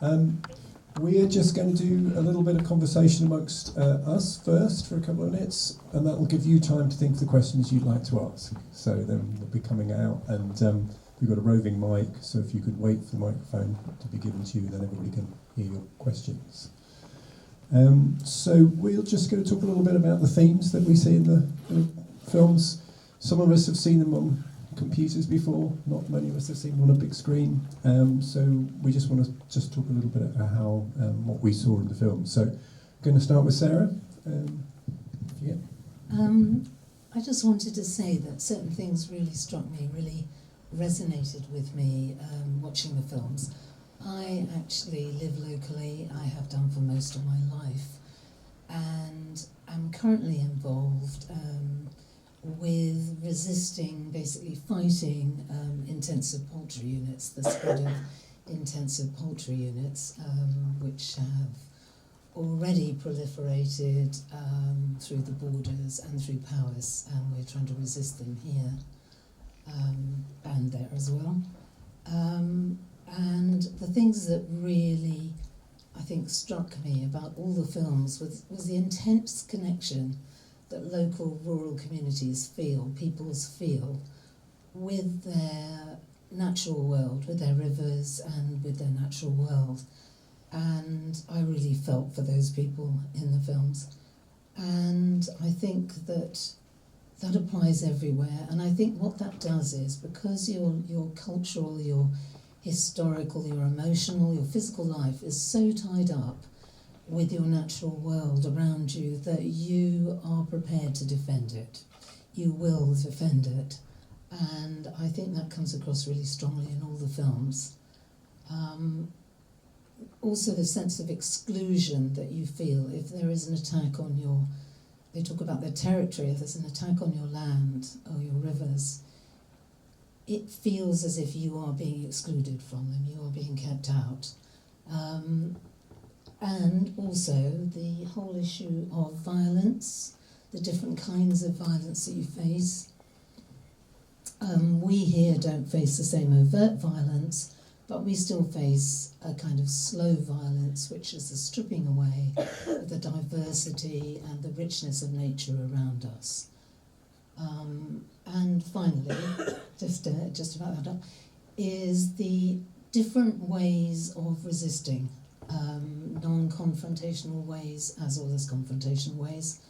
We're just going to do a little bit of conversation amongst us first for a couple of minutes, and that will give you time to think of the questions you'd like to ask. So then we'll be coming out, and we've got a roving mic, so if you could wait for the microphone to be given to you, then everybody can hear your questions. So we're just going to talk a little bit about the themes that we see in the films. Some of us have seen them on computers before, not many of us have seen them on a big screen. So we just want to just talk a little bit about how what we saw in the film. So I'm going to start with Sarah. I just wanted to say that certain things really struck me, really resonated with me watching the films. I actually live locally, I have done for most of my life, and I'm currently involved with resisting, basically fighting intensive poultry units, the spread of intensive poultry units, which have already proliferated through the borders and through Powys, and we're trying to resist them here and there as well. And the things that really, I think, struck me about all the films was the intense connection that local rural communities feel, peoples feel, with their natural world, with their rivers and with their natural world. And I really felt for those people in the films. And I think that applies everywhere. And I think what that does is, because your cultural, your historical, your emotional, your physical life is so tied up with your natural world around you that you are prepared to defend it. You will defend it. And I think that comes across really strongly in all the films. Also the sense of exclusion that you feel if there is an attack on your, they talk about their territory, if there's an attack on your land or your rivers, it feels as if you are being excluded from them, you are being kept out. And also the whole issue of violence, the different kinds of violence that you face. We here don't face the same overt violence, but we still face a kind of slow violence, which is the stripping away of the diversity and the richness of nature around us. And finally, just about that, is the different ways of resisting, non-confrontational ways as well as confrontational ways.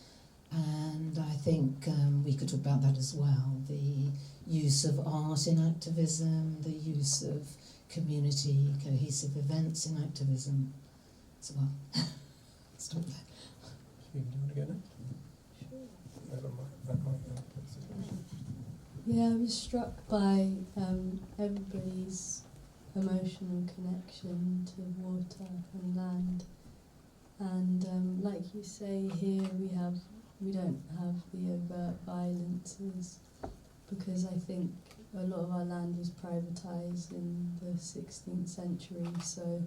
And I think we could talk about that as well, the use of art in activism, the use of community cohesive events in activism as well. Stop there. Do you want to go now? Yeah, I was struck by everybody's emotional connection to water and land, and like you say, here we don't have the overt violences, because I think a lot of our land was privatised in the 16th century, so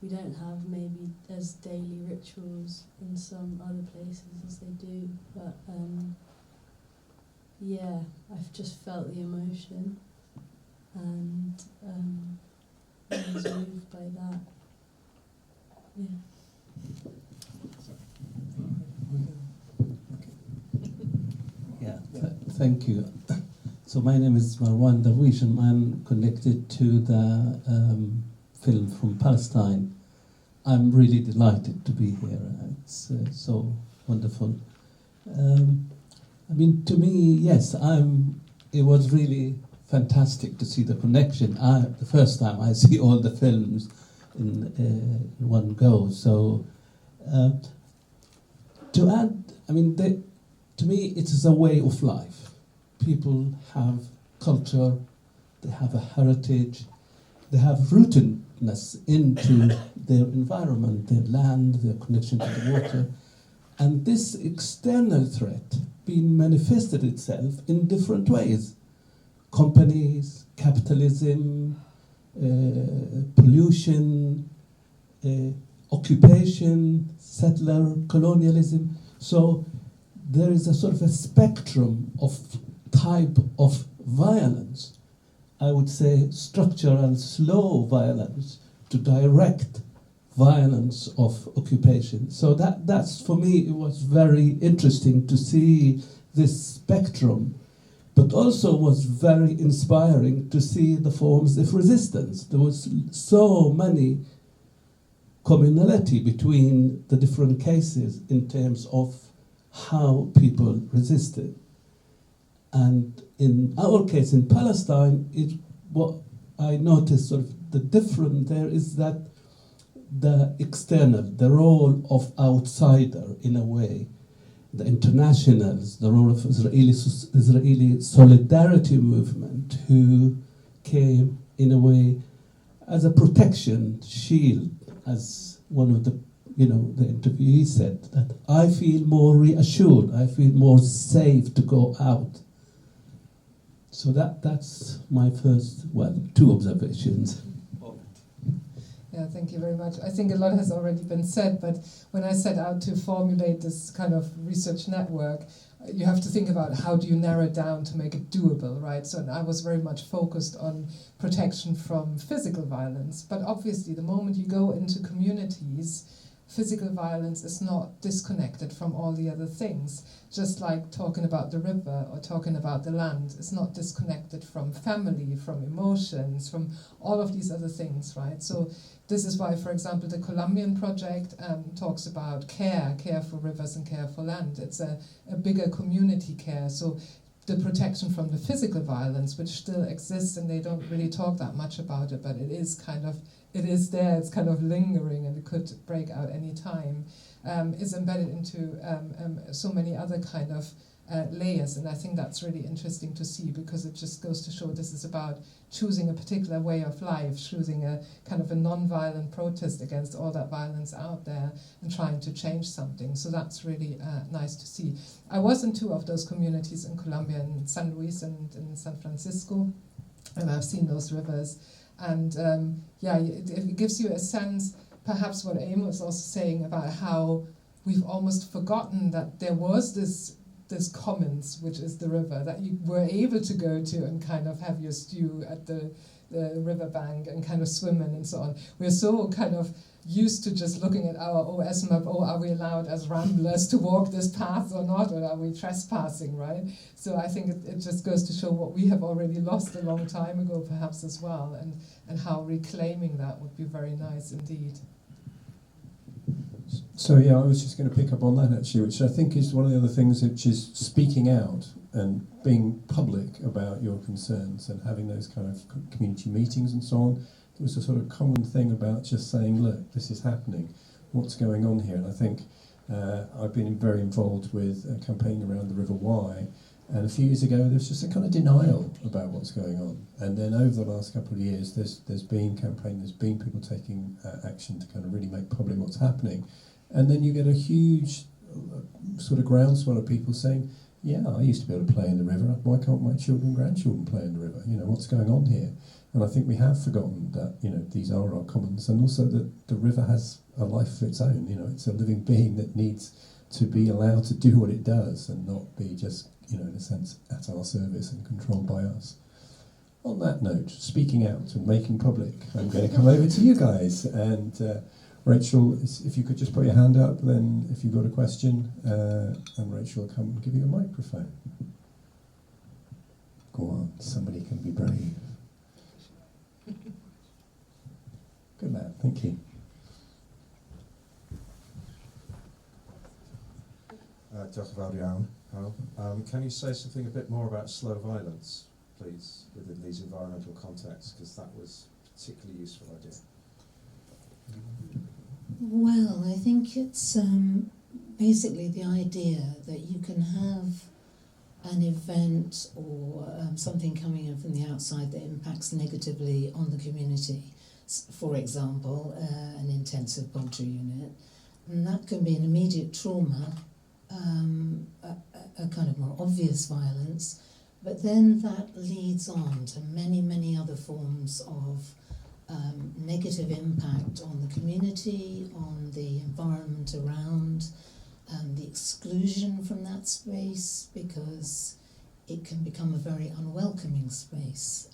we don't have maybe as daily rituals in some other places as they do, but yeah, I've just felt the emotion, and I was moved by that. Yeah. Thank you. So my name is Marwan Darweish, and I'm connected to the film from Palestine. I'm really delighted to be here. It's so wonderful. I mean, to me, yes, it was really fantastic to see the connection. The first time I see all the films in one go. So to add, I mean, to me, it is a way of life. People have culture, they have a heritage, they have rootedness into their environment, their land, their connection to the water. And this external threat being manifested itself in different ways. Companies, capitalism, pollution, occupation, settler, colonialism. So there is a sort of a spectrum of type of violence. I would say structural, slow violence, to direct violence of occupation. So that's for me, it was very interesting to see this spectrum, but also was very inspiring to see the forms of resistance. There was so many communality between the different cases in terms of how people resisted. And in our case in Palestine, what I noticed sort of the difference there is that the external, the role of outsider in a way, the internationals, the role of Israeli solidarity movement, who came in a way as a protection shield, as one of the interviewees said, that I feel more reassured, I feel more safe to go out. So that's my first, two observations. Yeah, thank you very much. I think a lot has already been said, but when I set out to formulate this kind of research network, you have to think about how do you narrow it down to make it doable, right? So I was very much focused on protection from physical violence, but obviously the moment you go into communities, physical violence is not disconnected from all the other things. Just like talking about the river or talking about the land, it's not disconnected from family, from emotions, from all of these other things, right? So this is why, for example, the Colombian project talks about care for rivers and care for land. It's a bigger community care. So the protection from the physical violence, which still exists, and they don't really talk that much about it, but it is there, it's kind of lingering, and it could break out any time, is embedded into so many other kind of layers. And I think that's really interesting to see, because it just goes to show this is about choosing a particular way of life, choosing a kind of a non-violent protest against all that violence out there and trying to change something. So that's really nice to see. I was in two of those communities in Colombia, in San Luis and in San Francisco, and I've seen those rivers. And it gives you a sense, perhaps what Amy was also saying about how we've almost forgotten that there was this commons, which is the river, that you were able to go to and kind of have your stew at the riverbank and kind of swim in and so on. We're so kind of used to just looking at our OS map, are we allowed as ramblers to walk this path or not, or are we trespassing, right? So I think it just goes to show what we have already lost a long time ago perhaps as well, and how reclaiming that would be very nice indeed. So yeah, I was just going to pick up on that actually, which I think is one of the other things, which is speaking out and being public about your concerns and having those kind of community meetings and so on. There was a sort of common thing about just saying, look, this is happening, what's going on here? And I think I've been very involved with a campaign around the River Wye, and a few years ago there was just a kind of denial about what's going on. And then over the last couple of years there's been campaign, there's been people taking action to kind of really make public what's happening. And then you get a huge sort of groundswell of people saying, yeah, I used to be able to play in the river, why can't my children and grandchildren play in the river? You know, what's going on here? And I think we have forgotten that, you know, these are our commons, and also that the river has a life of its own. You know, it's a living being that needs to be allowed to do what it does and not be just, you know, in a sense, at our service and controlled by us. On that note, speaking out and making public, I'm going to come over to you guys. And Rachel, if you could just put your hand up, then if you've got a question, and Rachel will come and give you a microphone. Go on, somebody can be brave. Good man, thank you. Can you say something a bit more about slow violence, please, within these environmental contexts, because that was a particularly useful idea. Well, I think it's basically the idea that you can have an event or something coming in from the outside that impacts negatively on the community. For example, an intensive poultry unit, and that can be an immediate trauma, a kind of more obvious violence, but then that leads on to many, many other forms of negative impact on the community, on the environment around, the exclusion from that space, because it can become a very unwelcoming space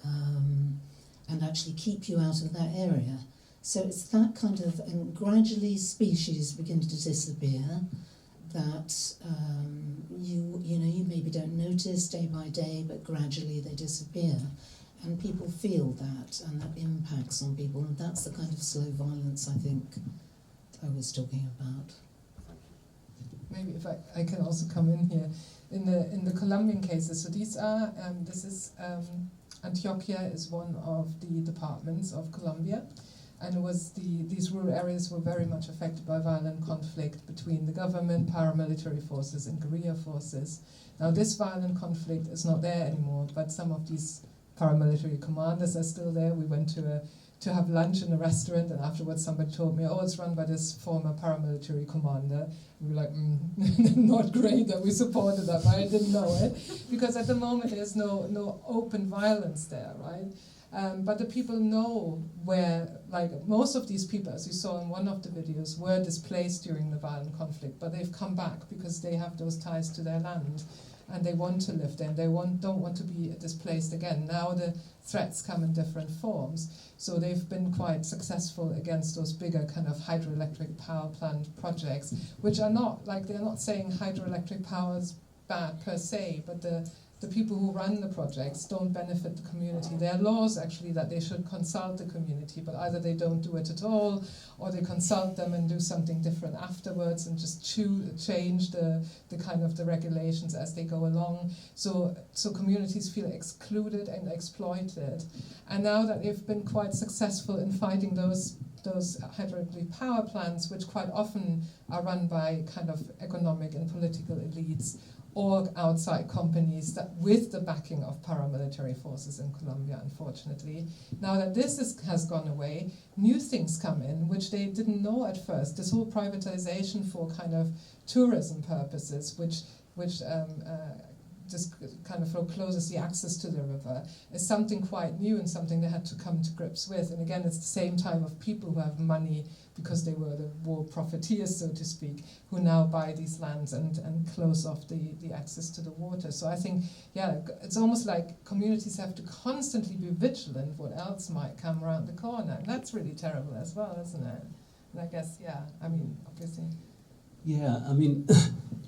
and actually keep you out of that area. So it's that kind of, and gradually species begin to disappear that you maybe don't notice day by day, but gradually they disappear. And people feel that, and that impacts on people, and that's the kind of slow violence I think I was talking about. Maybe if I can also come in here. In the Colombian cases, so these are, Antioquia is one of the departments of Colombia, and it was these rural areas were very much affected by violent conflict between the government, paramilitary forces, and guerrilla forces. Now this violent conflict is not there anymore, but some of these paramilitary commanders are still there. We went to have lunch in a restaurant, and afterwards somebody told me, oh, it's run by this former paramilitary commander. And we were like, not great that we supported that, but I didn't know it. Because at the moment there's no open violence there, right? But the people know where, like most of these people, as you saw in one of the videos, were displaced during the violent conflict, but they've come back because they have those ties to their land. And they want to live there, and they don't want to be displaced again. Now the threats come in different forms. So they've been quite successful against those bigger kind of hydroelectric power plant projects, which are not, like they're not saying hydroelectric power is bad per se, but the people who run the projects don't benefit the community. There are laws actually that they should consult the community, but either they don't do it at all, or they consult them and do something different afterwards and just change the kind of the regulations as they go along. So communities feel excluded and exploited. And now that they've been quite successful in fighting those hydroelectric power plants, which quite often are run by kind of economic and political elites, or outside companies that with the backing of paramilitary forces in Colombia, unfortunately. Now that this has gone away, new things come in, which they didn't know at first. This whole privatization for kind of tourism purposes, which just kind of forecloses the access to the river, is something quite new and something they had to come to grips with. And again, it's the same type of people who have money because they were the war profiteers, so to speak, who now buy these lands and close off the access to the water. So I think, yeah, it's almost like communities have to constantly be vigilant what else might come around the corner. And that's really terrible as well, isn't it? And I guess, yeah, I mean, obviously. Yeah, I mean,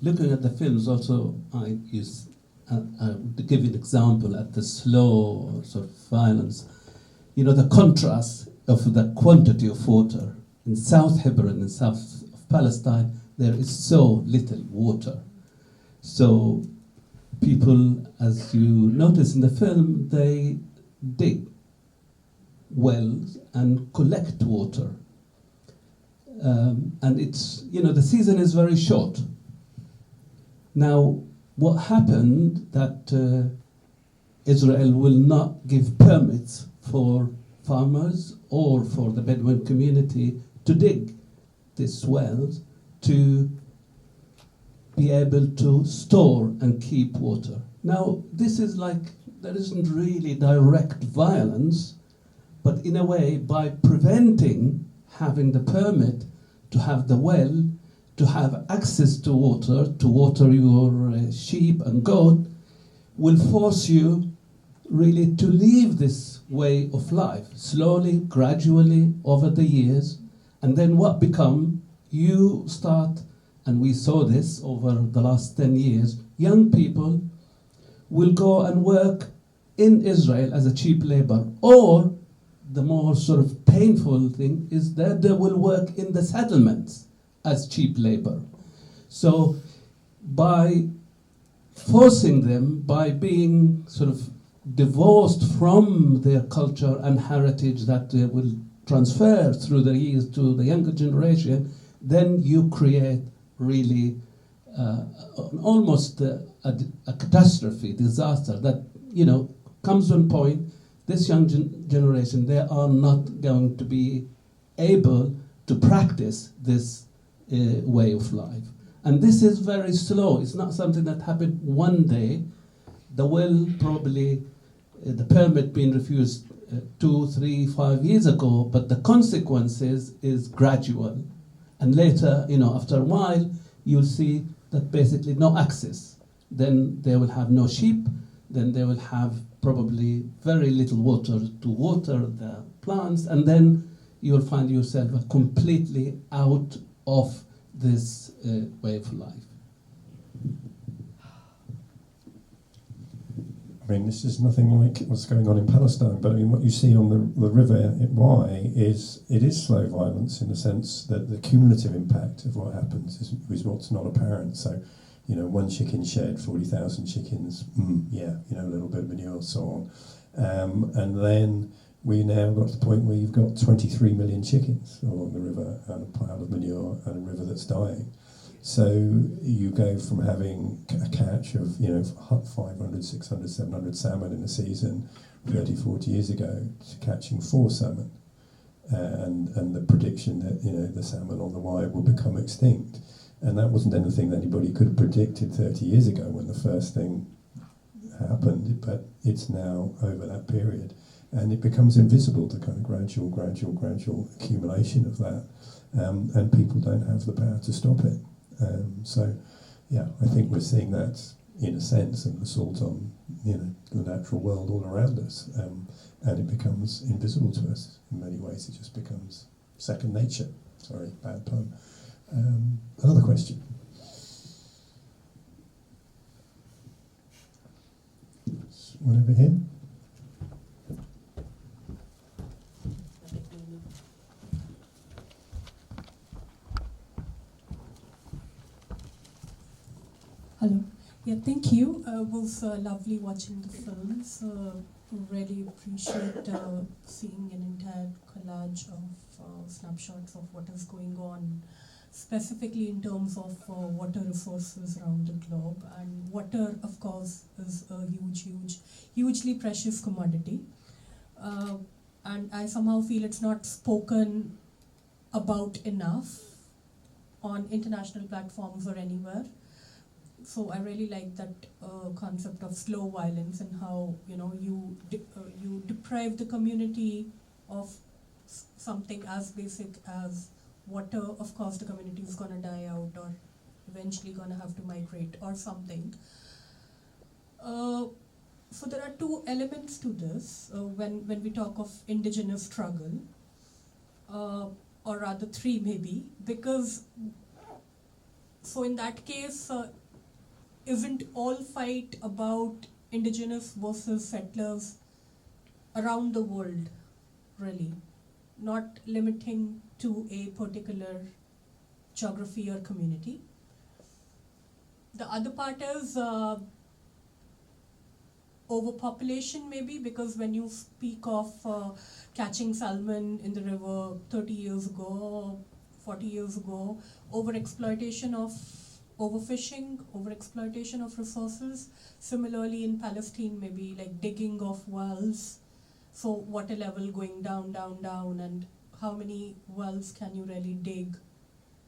looking at the films also, I use, to give you an example at the slow sort of violence, you know, the contrast of the quantity of water. In South Hebron, in south of Palestine, there is so little water. So people, as you notice in the film, they dig wells and collect water. And it's, you know, the season is very short. Now, what happened that Israel will not give permits for farmers or for the Bedouin community to dig these wells to be able to store and keep water. Now, this is like, there isn't really direct violence, but in a way, by preventing having the permit to have the well, to have access to water your sheep and goat, will force you really to leave this way of life, slowly, gradually, over the years. And then what become, you start, and we saw this over the last 10 years, young people will go and work in Israel as a cheap labor, or the more sort of painful thing is that they will work in the settlements as cheap labor. So by forcing them, by being sort of divorced from their culture and heritage that they will transfer through the years to the younger generation, then you create really almost a catastrophe, disaster that, you know, comes to a point, this young generation, they are not going to be able to practice this way of life. And this is very slow. It's not something that happened one day. The well probably, the permit being refused 2, 3, 5 years ago, but the consequences is gradual. And later, you know, after a while, you'll see that basically no access. Then they will have no sheep, then they will have probably very little water to water the plants, and then you'll find yourself completely out of this way of life. I mean, this is nothing like what's going on in Palestine, but I mean, what you see on the river Wye is slow violence in the sense that the cumulative impact of what happens is what's not apparent. So, you know, one chicken shed, 40,000 chickens, yeah, you know, a little bit of manure, so on. And then we now got to the point where you've got 23 million chickens along the river and a pile of manure and a river that's dying. So you go from having a catch of, you know, 500, 600, 700 salmon in a season 30, 40 years ago to catching 4 salmon. And the prediction that, you know, the salmon on the Wye will become extinct. And that wasn't anything that anybody could have predicted 30 years ago when the first thing happened, but it's now over that period. And it becomes invisible, the kind of gradual accumulation of that. And people don't have the power to stop it. So, yeah, I think we're seeing that, in a sense, an assault on, you know, the natural world all around us. And it becomes invisible to us in many ways. It just becomes second nature. Sorry, bad pun. Another question. One over here. Hello. Yeah, thank you. It was lovely watching the films. Really appreciate seeing an entire collage of snapshots of what is going on, specifically in terms of water resources around the globe. And water, of course, is a hugely precious commodity. And I somehow feel it's not spoken about enough on international platforms or anywhere. So I really like that concept of slow violence and how, you know, you deprive the community of something as basic as water. Of course, the community is going to die out or eventually going to have to migrate or something. So there are 2 elements to this when we talk of indigenous struggle, or rather 3 maybe, because so in that case, isn't all fight about indigenous versus settlers around the world, really, not limiting to a particular geography or community. The other part is overpopulation, maybe, because when you speak of catching salmon in the river 30 years ago, 40 years ago, overfishing, overexploitation of resources. Similarly in Palestine, maybe like digging of wells, so water level going down, and how many wells can you really dig?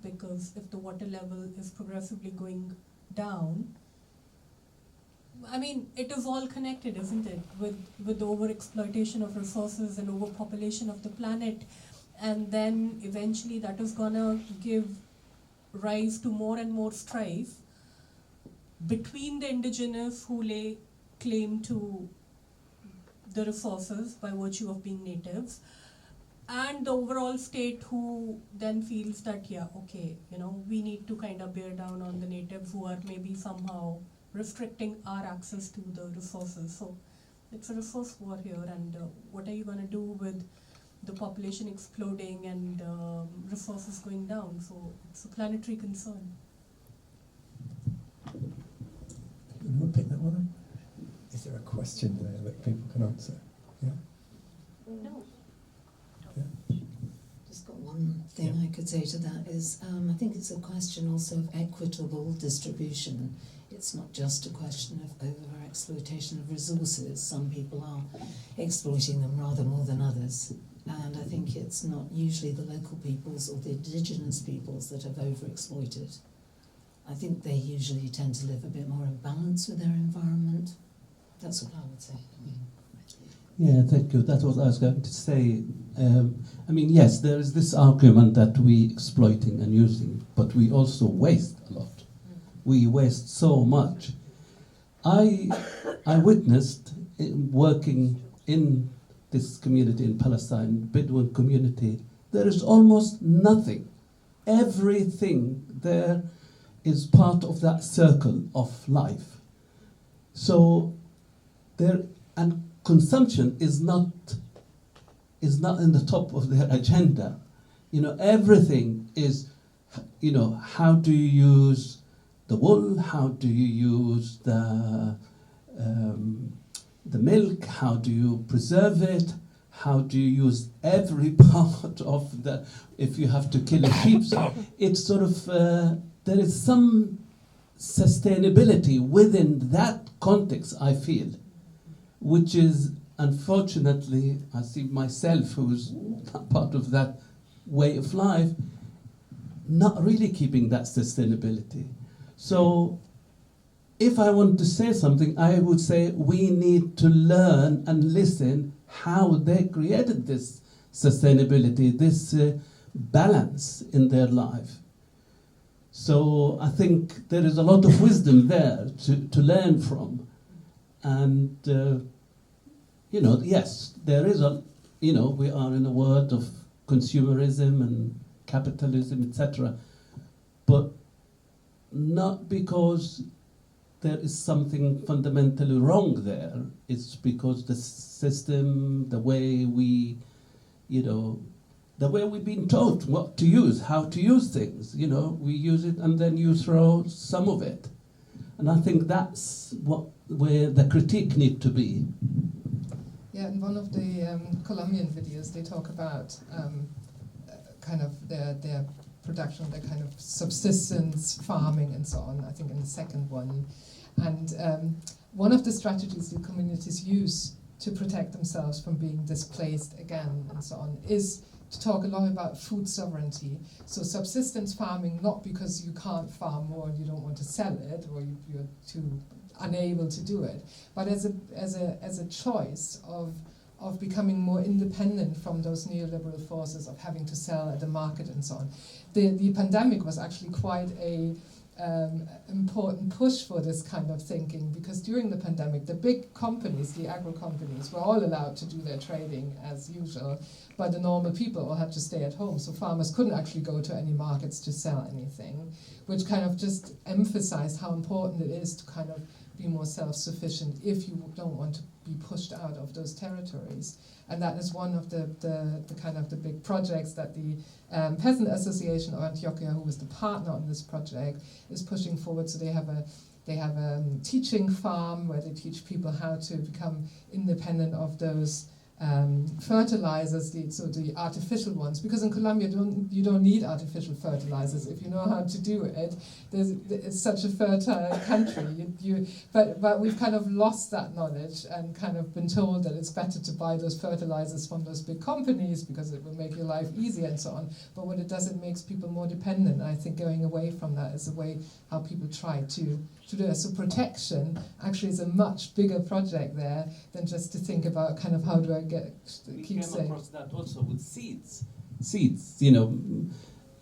Because if the water level is progressively going down, I mean, it is all connected, isn't it? With overexploitation of resources and overpopulation of the planet, and then eventually that is gonna give rise to more and more strife between the indigenous who lay claim to the resources by virtue of being natives, and the overall state who then feels that, yeah, okay, you know, we need to kind of bear down on the natives who are maybe somehow restricting our access to the resources. So it's a resource war here, and what are you going to do with the population exploding and resources going down? So it's a planetary concern. You want to pick that one up? Is there a question there that people can answer? Yeah? No. Yeah. Just got one thing I could say to that is I think it's a question also of equitable distribution. It's not just a question of over-exploitation of resources. Some people are exploiting them rather more than others. And I think it's not usually the local peoples or the indigenous peoples that have overexploited. I think they usually tend to live a bit more in balance with their environment. That's what I would say. Yeah, thank you. That's what I was going to say. I mean, yes, there is this argument that we exploiting and using, but we also waste a lot. We waste so much. I witnessed working in this community in Palestine, Bedouin community, there is almost nothing. Everything there is part of that circle of life. So there, and consumption is not in the top of their agenda. You know, everything is, you know, how do you use the wool? How do you use the milk? How do you preserve it? How do you use every part of the, if you have to kill a sheep? So it's sort of, there is some sustainability within that context, I feel, which is, unfortunately, I see myself, who's not part of that way of life, not really keeping that sustainability. So if I want to say something, I would say we need to learn and listen how they created this sustainability, this balance in their life. So I think there is a lot of wisdom there to learn from. And, you know, yes, there is a, you know, we are in a world of consumerism and capitalism, etc. But not because there is something fundamentally wrong there. It's because the system, the way we, you know, the way we've been taught what to use, how to use things, you know, we use it and then you throw some of it. And I think that's where the critique need to be. Yeah, in one of the Colombian videos, they talk about kind of their production, their kind of subsistence farming and so on, I think in the second one. And one of the strategies the communities use to protect themselves from being displaced again and so on is to talk a lot about food sovereignty. So subsistence farming, not because you can't farm more and you don't want to sell it or you're too unable to do it, but as a choice of becoming more independent from those neoliberal forces of having to sell at the market and so on. The pandemic was actually quite a important push for this kind of thinking, because during the pandemic, the big companies, the agro companies, were all allowed to do their trading as usual, but the normal people all had to stay at home, so farmers couldn't actually go to any markets to sell anything, which kind of just emphasized how important it is to kind of be more self-sufficient if you don't want to be pushed out of those territories. And that is one of the kind of the big projects that the Peasant Association of Antioquia, who was the partner on this project, is pushing forward. So they have a teaching farm where they teach people how to become independent of those fertilizers, the artificial ones, because in Colombia you don't need artificial fertilizers if you know how to do it. It's such a fertile country. But we've kind of lost that knowledge and kind of been told that it's better to buy those fertilizers from those big companies because it will make your life easier and so on. But what it does, it makes people more dependent. And I think going away from that is a way how people try to do it. So protection actually is a much bigger project there than just to think about kind of how do I keep safe. We came across that also with seeds, you know,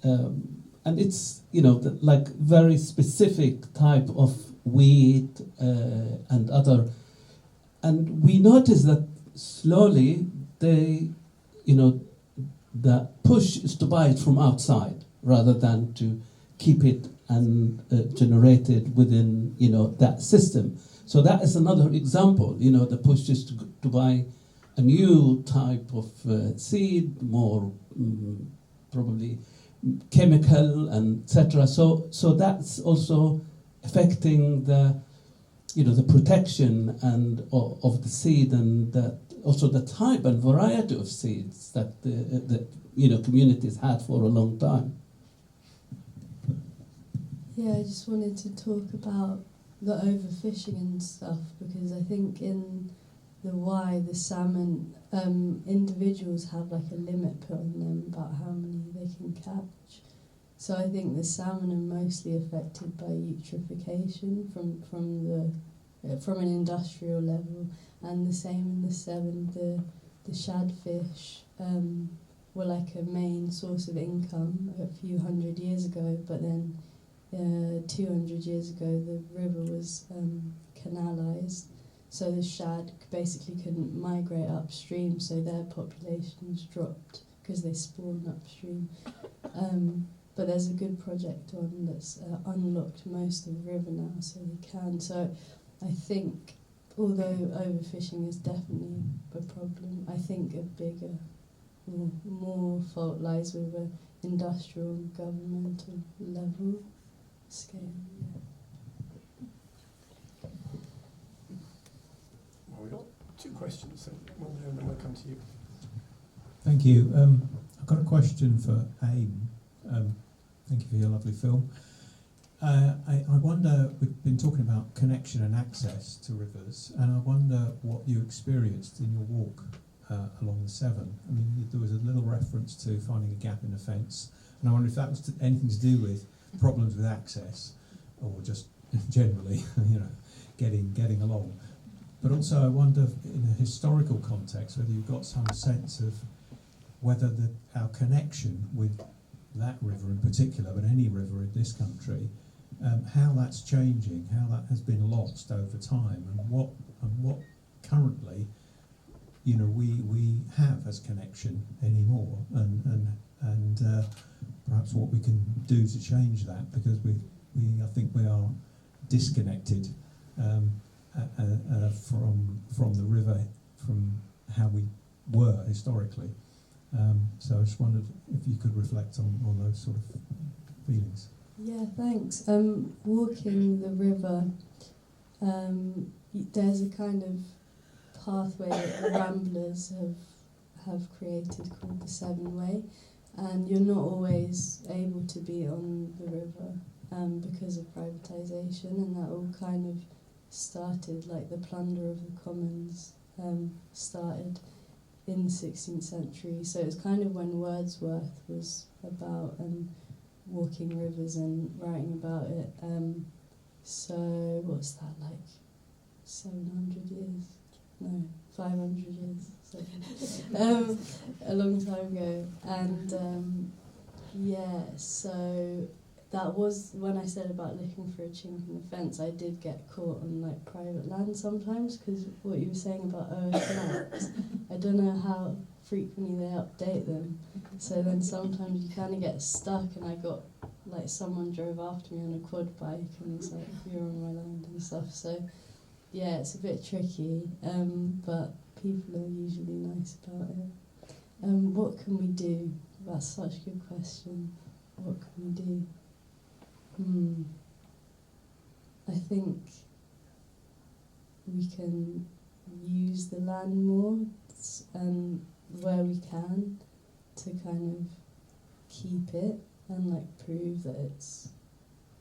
and it's, you know, like very specific type of wheat and other, and we notice that slowly they, you know, the push is to buy it from outside rather than to keep it and generated within, you know, that system. So that is another example. You know, the push is to buy a new type of seed, more probably chemical and etc. So that's also affecting the, you know, the protection and of the seed, and that also the type and variety of seeds that the you know, communities had for a long time. Yeah, I just wanted to talk about the overfishing and stuff, because I think in the Y, the salmon, individuals have like a limit put on them about how many they can catch. So I think the salmon are mostly affected by eutrophication from an industrial level, and the same in the Severn. The shadfish were like a main source of income a few hundred years ago, but then 200 years ago the river was canalised, so the shad basically couldn't migrate upstream, so their populations dropped because they spawn upstream. But there's a good project on that's unlocked most of the river now, so they can. So I think, although overfishing is definitely a problem, I think a bigger, more fault lies with an industrial and governmental level scale. Yeah. Well, we've got 2 questions, so one there and then we'll come to you. Thank you. I've got a question for AIM. Thank you for your lovely film. I wonder, we've been talking about connection and access to rivers, and I wonder what you experienced in your walk along the Severn. I mean, there was a little reference to finding a gap in the fence, and I wonder if that was anything to do with problems with access, or just generally, getting along. But also, I wonder, in a historical context, whether you've got some sense of whether our connection with that river in particular, but any river in this country, how that's changing, how that has been lost over time, and what currently, we have as connection anymore, and perhaps what we can do to change that, because I think we are disconnected from the river, from how we were historically. So I just wondered if you could reflect on those sort of feelings. Yeah, thanks. Walking the river, there's a kind of pathway that the ramblers have created called the Severn Way, and you're not always able to be on the river because of privatisation, and that all kind of started, like the plunder of the commons started in the 16th century. So it's kind of when Wordsworth was about walking rivers and writing about it. So what's that, like 700 years? No, 500 years. So, a long time ago. And so that was when I said about looking for a chink in the fence. I did get caught on like private land sometimes, because what you were saying about maps, I don't know how frequently they update them. So then sometimes you kind of get stuck, and I got like someone drove after me on a quad bike and was like, "You're on my land" and stuff. So yeah, it's a bit tricky, but people are usually nice about it. What can we do? That's such a good question. What can we do? I think we can use the land more where we can to kind of keep it and like prove that it's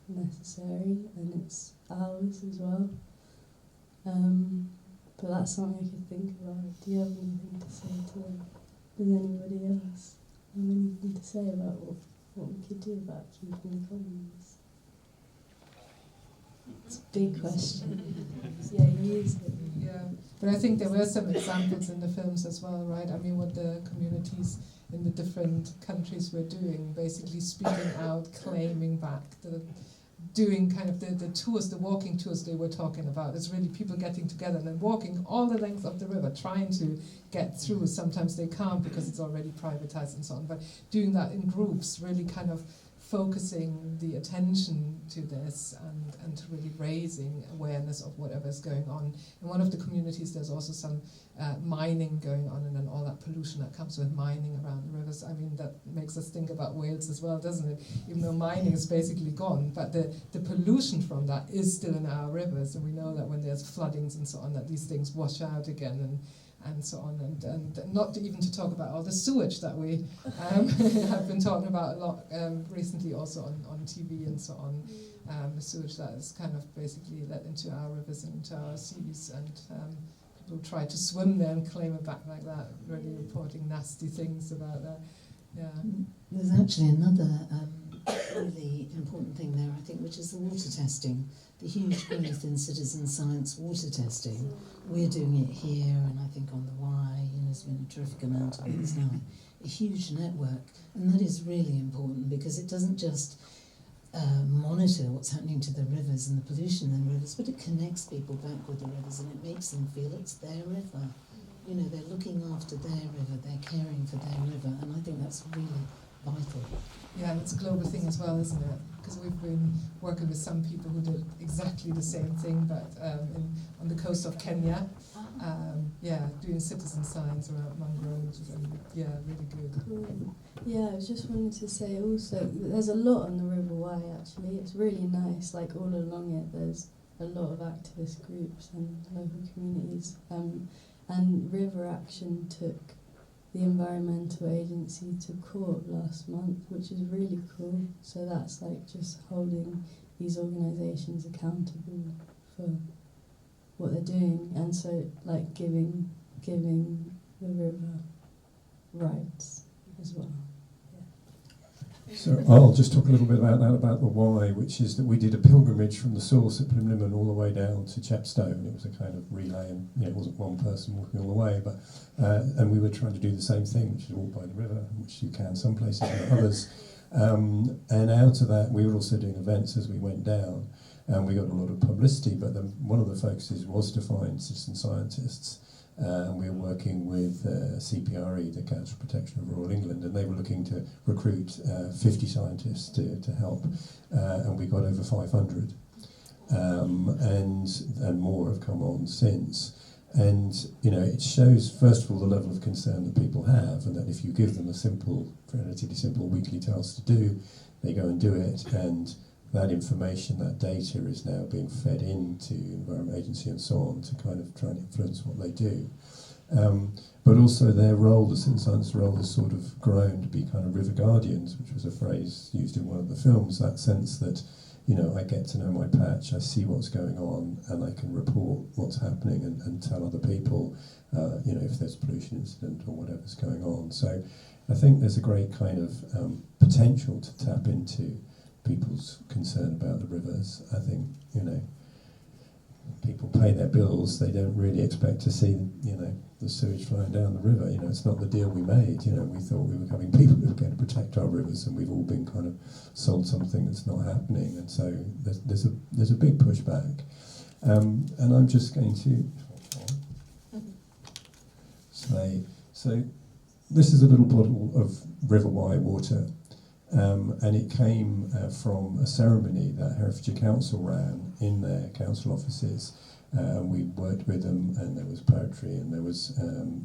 necessary and it's ours as well. But that's something I could think about. Do you have anything to say to them? Does anybody else have anything to say about what we could do about keeping the commons? It's a big question. Yeah, use it. Yeah, but I think there were some examples in the films as well, right? I mean, what the communities in the different countries were doing, basically speaking out, claiming back, doing kind of the tours, the walking tours they were talking about. It's really people getting together and then walking all the length of the river, trying to get through. Sometimes they can't because it's already privatized and so on, but doing that in groups, really kind of focusing the attention to this and to really raising awareness of whatever's going on. In one of the communities there's also some mining going on, and then all that pollution that comes with mining around the rivers. I mean, that makes us think about Wales as well, doesn't it? Even though mining is basically gone, but the pollution from that is still in our rivers, and we know that when there's floodings and so on, that these things wash out again and so on, and not even to talk about all the sewage that we have been talking about a lot recently, also on TV and so on, the sewage that is kind of basically let into our rivers and into our seas, and people try to swim there and claim it back like that, really reporting nasty things about that. Yeah. There's actually another really important thing there, I think, which is the water testing. The huge growth in citizen science water testing. We're doing it here, and I think on the Y, there's been a terrific amount of it. There's now a huge network, and that is really important because it doesn't just monitor what's happening to the rivers and the pollution in the rivers, but it connects people back with the rivers, and it makes them feel it's their river. you know, they're looking after their river, they're caring for their river, and I think that's really vital. Yeah, it's a global thing as well, isn't it? Because we've been working with some people who did exactly the same thing, but on the coast of Kenya, doing citizen science around mangroves, and really good. Cool. Yeah, I was just wanting to say also that there's a lot on the River Wye actually. It's really nice, like all along it there's a lot of activist groups and local communities. And River Action took the environmental agency to court last month, which is really cool. So that's like just holding these organisations accountable for what they're doing, and so like giving the river rights as well. So I'll just talk a little bit about that, about the why, which is that we did a pilgrimage from the source at Plymlimon all the way down to Chepstow. It was a kind of relay, and it wasn't one person walking all the way, but and we were trying to do the same thing, which is walk by the river, which you can some places, not others. And out of that, we were also doing events as we went down, and we got a lot of publicity. But one of the focuses was to find citizen scientists. And we were working with CPRE, the Council for Protection of Rural England, and they were looking to recruit 50 scientists to help, and we got over 500, and more have come on since. And it shows, first of all, the level of concern that people have, and that if you give them a relatively simple weekly task to do, they go and do it, and that information, that data is now being fed into the Environment Agency and so on to kind of try and influence what they do. But also their role, the citizen science role, has sort of grown to be kind of river guardians, which was a phrase used in one of the films, that sense that, I get to know my patch, I see what's going on, and I can report what's happening and tell other people, if there's a pollution incident or whatever's going on. So I think there's a great kind of potential to tap into people's concern about the rivers. I think, people pay their bills, they don't really expect to see, the sewage flowing down the river. It's not the deal we made. We thought we were having people who were going to protect our rivers, and we've all been kind of sold something that's not happening. And so there's a big pushback. And I'm just going to say, so this is a little bottle of River Wye water. And it came from a ceremony that Herefordshire Council ran in their council offices. We worked with them, and there was poetry, and there was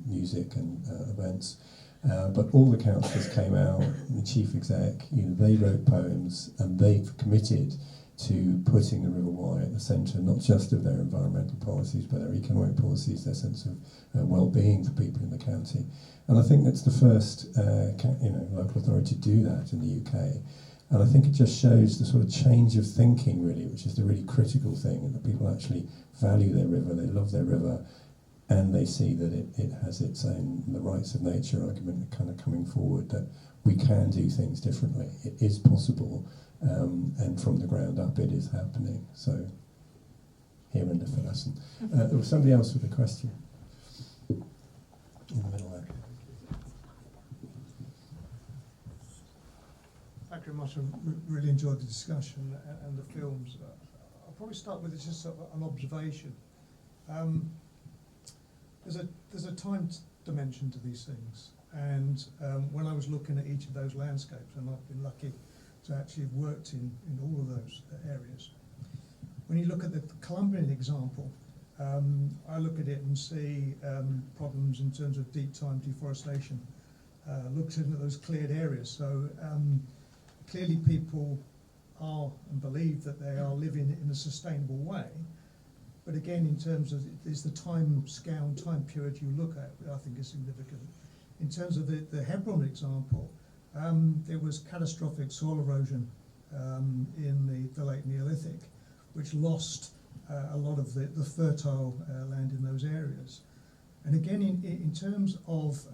music and events. But all the councillors came out, the chief exec, they wrote poems, and they committed to putting the River Wye at the centre, not just of their environmental policies, but their economic policies, their sense of well-being for people in the county. And I think that's the first local authority to do that in the UK. And I think it just shows the sort of change of thinking, really, which is the really critical thing, and that people actually value their river, they love their river, and they see that it has its own, the rights of nature argument kind of coming forward, that we can do things differently. It is possible, and from the ground up it is happening. So, here in the lesson. There was somebody else with a question. In the middle there. Thank you very much. I really enjoyed the discussion and the films. I'll probably start with just an observation. There's a time dimension to these things, and when I was looking at each of those landscapes, and I've been lucky to actually have worked in all of those areas. When you look at the Colombian example, I look at it and see problems in terms of deep time deforestation. Looking at those cleared areas, so clearly people are and believe that they are living in a sustainable way. But again, in terms of is the time scale and time period you look at, I think is significant. In terms of the Hebron example, there was catastrophic soil erosion in the late Neolithic, which lost a lot of the fertile land in those areas. And again, in terms of,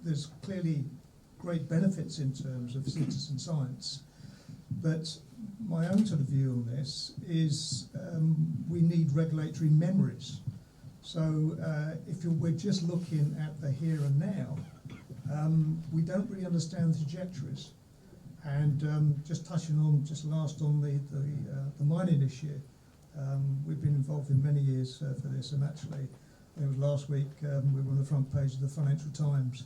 there's clearly great benefits in terms of citizen science, but my own sort of view on this is we need regulatory memories. So if we're just looking at the here and now, we don't really understand the trajectories. And just touching on the mining issue, we've been involved in many years for this, and actually It was last week, we were on the front page of the Financial Times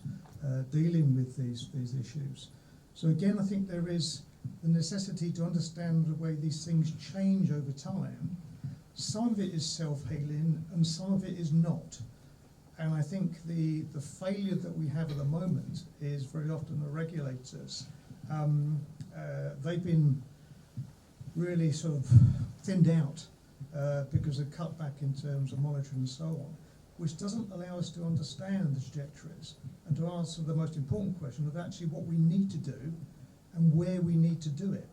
dealing with these issues. So again, I think there is the necessity to understand the way these things change over time. Some of it is self-healing and some of it is not. And I think the failure that we have at the moment is very often the regulators. They've been really sort of thinned out because of cut back in terms of monitoring and so on, which doesn't allow us to understand the trajectories and to answer the most important question of actually what we need to do and where we need to do it.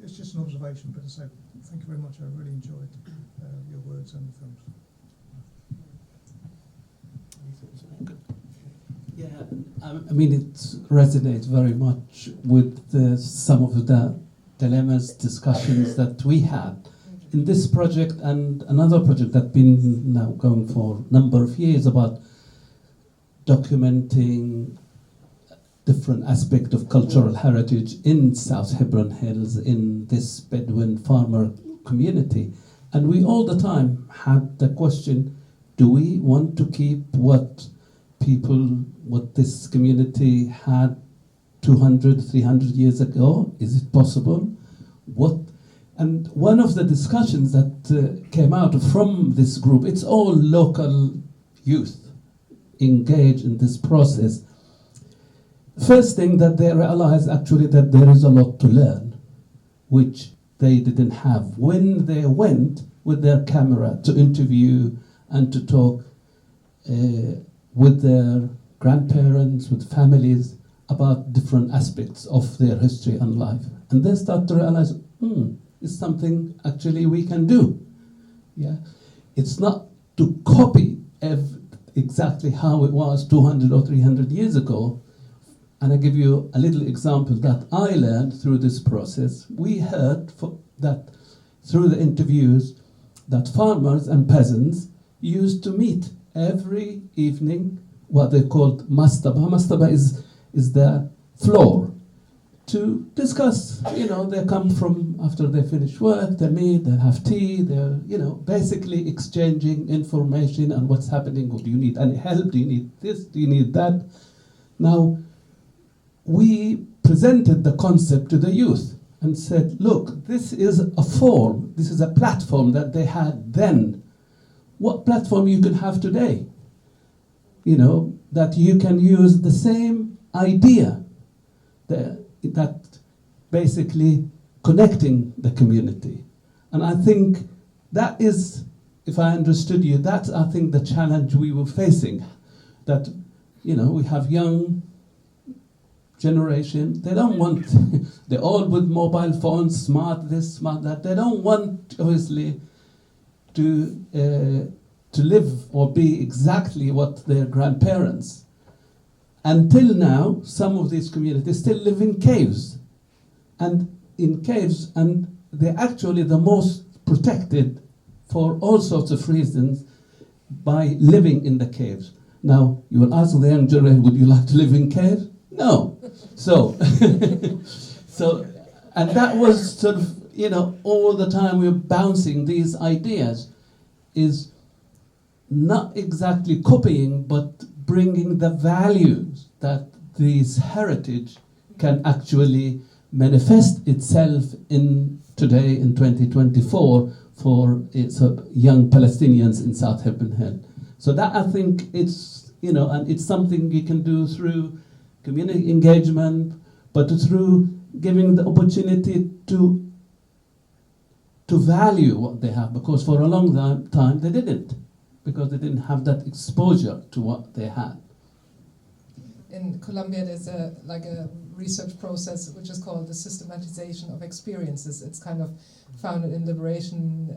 It's just an observation, but to say thank you very much. I really enjoyed your words and the films. Yeah, I mean, it resonates very much with some of the dilemmas, discussions that we had in this project and another project that's been now going for a number of years about documenting different aspects of cultural heritage in South Hebron Hills, in this Bedouin farmer community. And we all the time had the question, do we want to keep what this community had 200, 300 years ago? Is it possible? And one of the discussions that came out from this group, it's all local youth engaged in this process. First thing that they realized actually that there is a lot to learn, which they didn't have when they went with their camera to interview and to talk with their grandparents, with families about different aspects of their history and life. And they start to realize, it's something actually we can do. Yeah, it's not to copy exactly how it was 200 or 300 years ago. And I give you a little example that I learned through this process. We heard that through the interviews that farmers and peasants used to meet every evening, what they called mastaba. Mastaba is the floor to discuss. They come from after they finish work, they meet, they have tea, they're basically exchanging information on what's happening. Do you need any help? Do you need this? Do you need that? Now, we presented the concept to the youth and said, look, this is a form, this is a platform that they had then. What platform you can have today? That you can use the same idea, that basically connecting the community. And I think that is, if I understood you, that's, I think, the challenge we were facing. That, we have young generation, they don't want, they're all with mobile phones, smart this, smart that. They don't want, obviously, to live or be exactly what their grandparents. Until now, some of these communities still live in caves. And they're actually the most protected for all sorts of reasons by living in the caves. Now, you will ask the young generation, would you like to live in caves? No. So, and that was sort of, all the time we were bouncing these ideas, is not exactly copying, but bringing the values that this heritage can actually manifest itself in today in 2024 for young Palestinians in South Hebron Hill. So that, I think, it's, and it's something you can do through community engagement, but through giving the opportunity to value what they have, because for a long time they didn't, because they didn't have that exposure to what they had. In Colombia, there's a research process which is called the systematization of experiences. It's kind of founded in liberation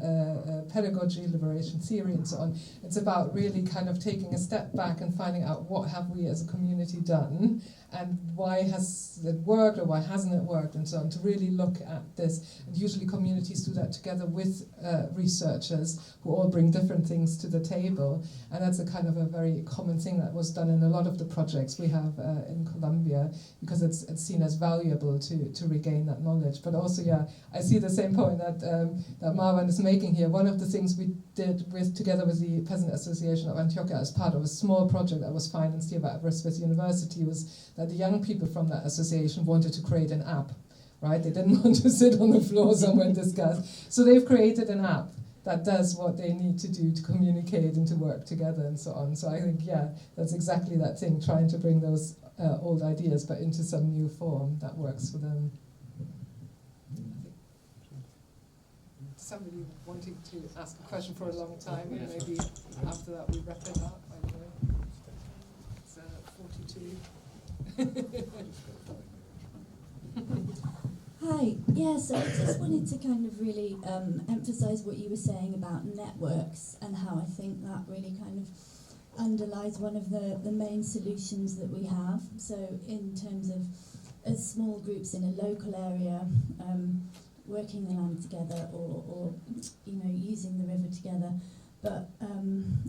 pedagogy, liberation theory, and so on. It's about really kind of taking a step back and finding out what have we as a community done, and why has it worked or why hasn't it worked, and so on, to really look at this. And usually communities do that together with researchers who all bring different things to the table, and that's a kind of a very common thing that was done in a lot of the projects we have in Colombia, because it's it's seen as valuable to regain that knowledge. But also, yeah, I see the same point that Marwan is making here. One of the things we did together with the Peasant Association of Antioch as part of a small project that was financed here by Aberystwyth University was that the young people from that association wanted to create an app, right? They didn't want to sit on the floor somewhere and discuss. So they've created an app that does what they need to do to communicate and to work together and so on. So I think, yeah, that's exactly that thing, trying to bring those old ideas but into some new form that works for them. Somebody wanting to ask a question for a long time, and maybe after that we wrap it up. I don't know. It's 42. Hi, yes, I just wanted to kind of really emphasise what you were saying about networks and how I think that really kind of underlies one of the main solutions that we have. So in terms of as small groups in a local area, working the land together or using the river together, but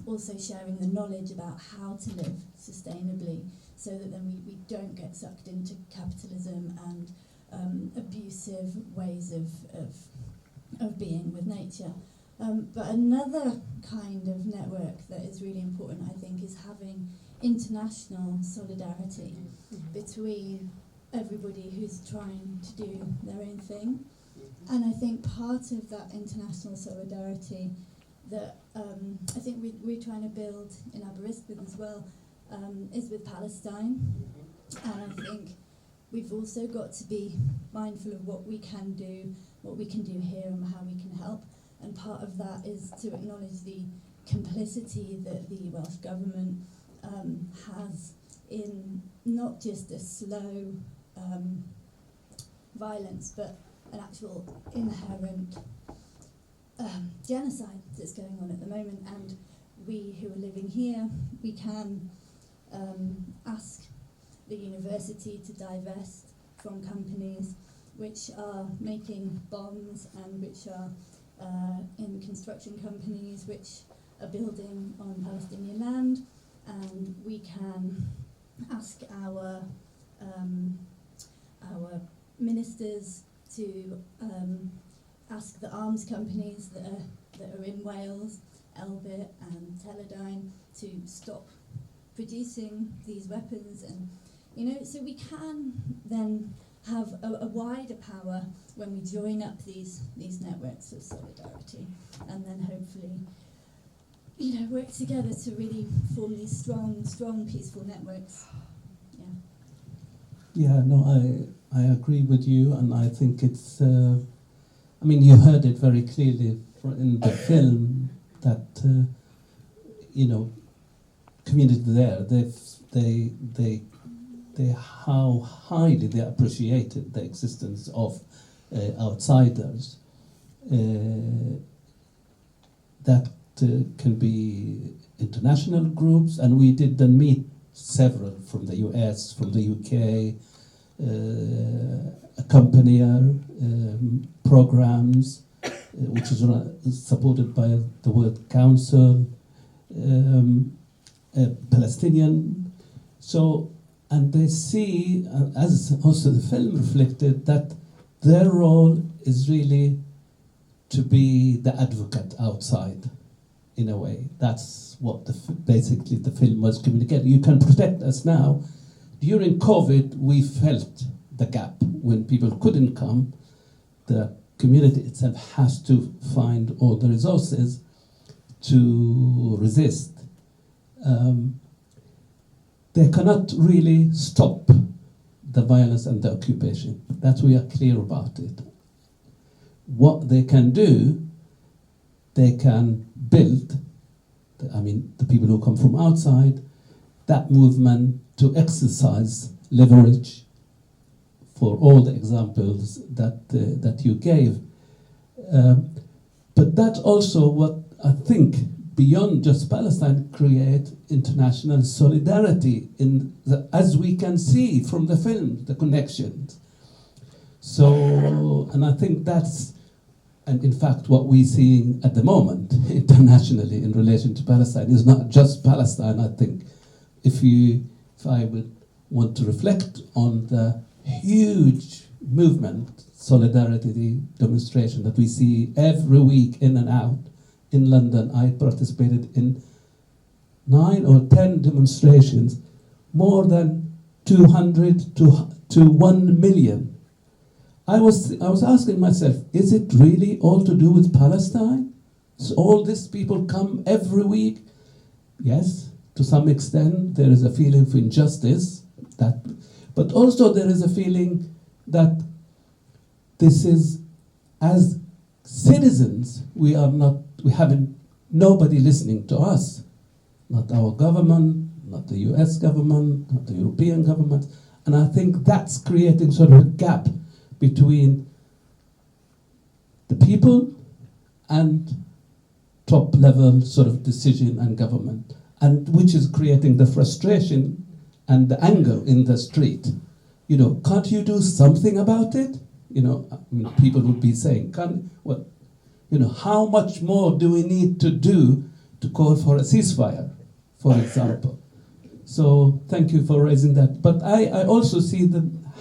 also sharing the knowledge about how to live sustainably so that then we don't get sucked into capitalism and abusive ways of being with nature. But another kind of network that is really important, I think, is having international solidarity between everybody who's trying to do their own thing. And I think part of that international solidarity that I think we're trying to build in Aberystwyth as well is with Palestine. And I think we've also got to be mindful of what we can do here and how we can help. And part of that is to acknowledge the complicity that the Welsh Government has in not just a slow violence, but an actual inherent genocide that's going on at the moment. And we who are living here, we can ask the university to divest from companies which are making bombs and which are in construction companies which are building on Palestinian land, and we can ask our ministers to ask the arms companies that are in Wales, Elbit and Teledyne, to stop producing these weapons. And so we can then have a wider power when we join up these networks of solidarity, and then hopefully work together to really form these strong peaceful networks. Yeah, no, I agree with you, and I think it's you heard it very clearly in the film that community there, they how highly they appreciated the existence of outsiders. That can be international groups, and we did then meet several from the US, from the UK, accompanier programs, which is supported by the World Council, Palestinian. So, and they see, as also the film reflected, that their role is really to be the advocate outside, in a way. That's what basically the film was communicating. You can protect us now. During COVID, we felt the gap. When people couldn't come, the community itself has to find all the resources to resist. They cannot really stop the violence and the occupation. That we are clear about it. What they can do, they can build, the people who come from outside, that movement to exercise leverage for all the examples that you gave. But that also what I think beyond just Palestine create international solidarity as we can see from the film, the connections. So, and I think that's, and in fact what we're seeing at the moment internationally in relation to Palestine is not just Palestine. I think if I would want to reflect on the huge movement, solidarity demonstration that we see every week in and out. In London, I participated in 9 or 10 demonstrations, more than 200 to 1 million. I was asking myself, is it really all to do with Palestine? So all these people come every week? Yes, to some extent there is a feeling of injustice, but also there is a feeling that this is, as citizens, we haven't nobody listening to us, not our government, not the US government, not the European government, and I think that's creating sort of a gap between the people and top level sort of decision and government, and which is creating the frustration and the anger in the street. You know, can't you do something about it? You know, I mean, people would be saying, how much more do we need to do to call for a ceasefire, for example? So thank you for raising that. But I also see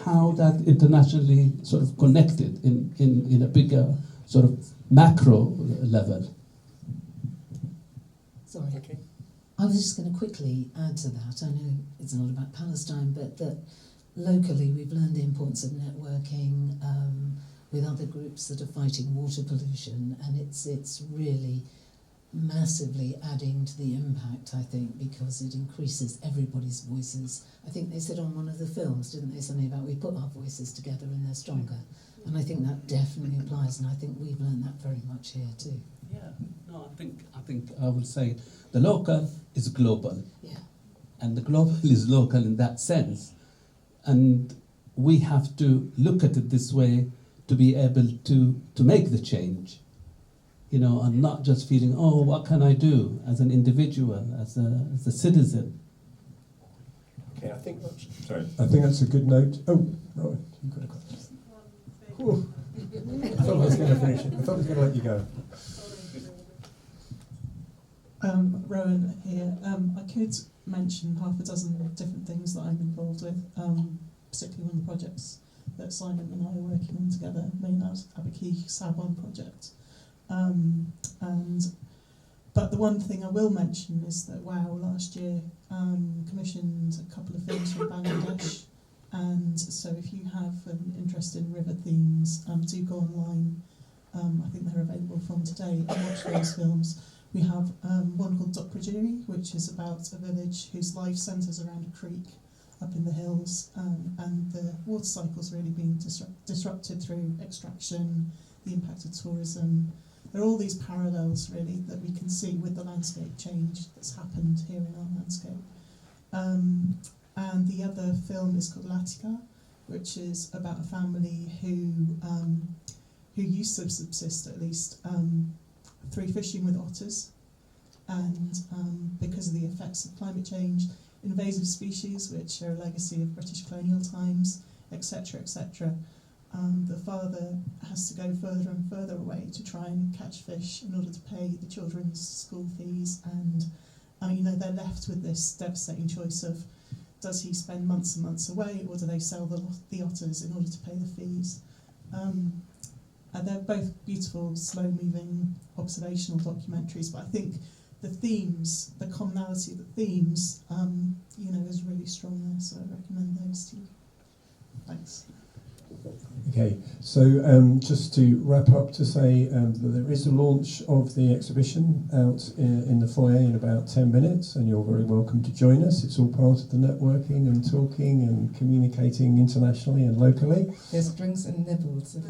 how that internationally sort of connected in a bigger sort of macro level. Sorry. Okay. I was just going to quickly add to that. I know it's not about Palestine, but that locally we've learned the importance of networking with other groups that are fighting water pollution, and it's really massively adding to the impact, I think, because it increases everybody's voices. I think they said on one of the films, didn't they, something about we put our voices together and they're stronger. And I think that definitely applies, and I think we've learned that very much here too. Yeah, no, I think I would say the local is global. Yeah. And the global is local in that sense. And we have to look at it this way to be able to make the change. You know, and not just feeling, oh, what can I do as an individual, as a citizen? Okay, I think that's a good note. Oh, right, you've got a question. Ooh. I thought I was going to finish it. I thought I was going to let you go. Rowan here. I could mention half a dozen different things that I'm involved with, particularly one of the projects that Simon and I are working on together, Maynard's Aberystwyth Sabon project. But the one thing I will mention is that WOW last year commissioned a couple of films from Bangladesh, and so if you have an interest in river themes, do go online. I think they're available from today, and watch those films. We have one called Dr which is about a village whose life centres around a creek up in the hills, and the water cycle's really being disrupted through extraction, the impact of tourism. There are all these parallels, really, that we can see with the landscape change that's happened here in our landscape. And the other film is called Latika, which is about a family who used to subsist, at least, through fishing with otters. And because of the effects of climate change, invasive species, which are a legacy of British colonial times, etc., etc., the father has to go further and further away to try and catch fish in order to pay the children's school fees, and they're left with this devastating choice of, does he spend months and months away, or do they sell the otters in order to pay the fees? And they're both beautiful, slow-moving, observational documentaries, but I think the themes, the commonality of the themes, is really strong there, so I recommend those to you. Thanks. Okay, so just to wrap up, to say that there is a launch of the exhibition out in the foyer in about 10 minutes, and you're very welcome to join us. It's all part of the networking and talking and communicating internationally and locally. There's drinks and nibbles. If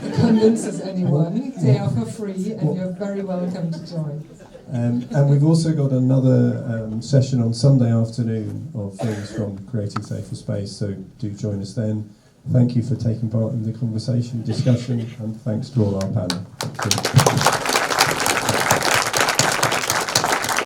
it convinces anyone, they are for free, and you're very welcome to join. And we've also got another session on Sunday afternoon of films from Creating Safer Space, so do join us then. Thank you for taking part in the conversation, discussion, and thanks to all our panel.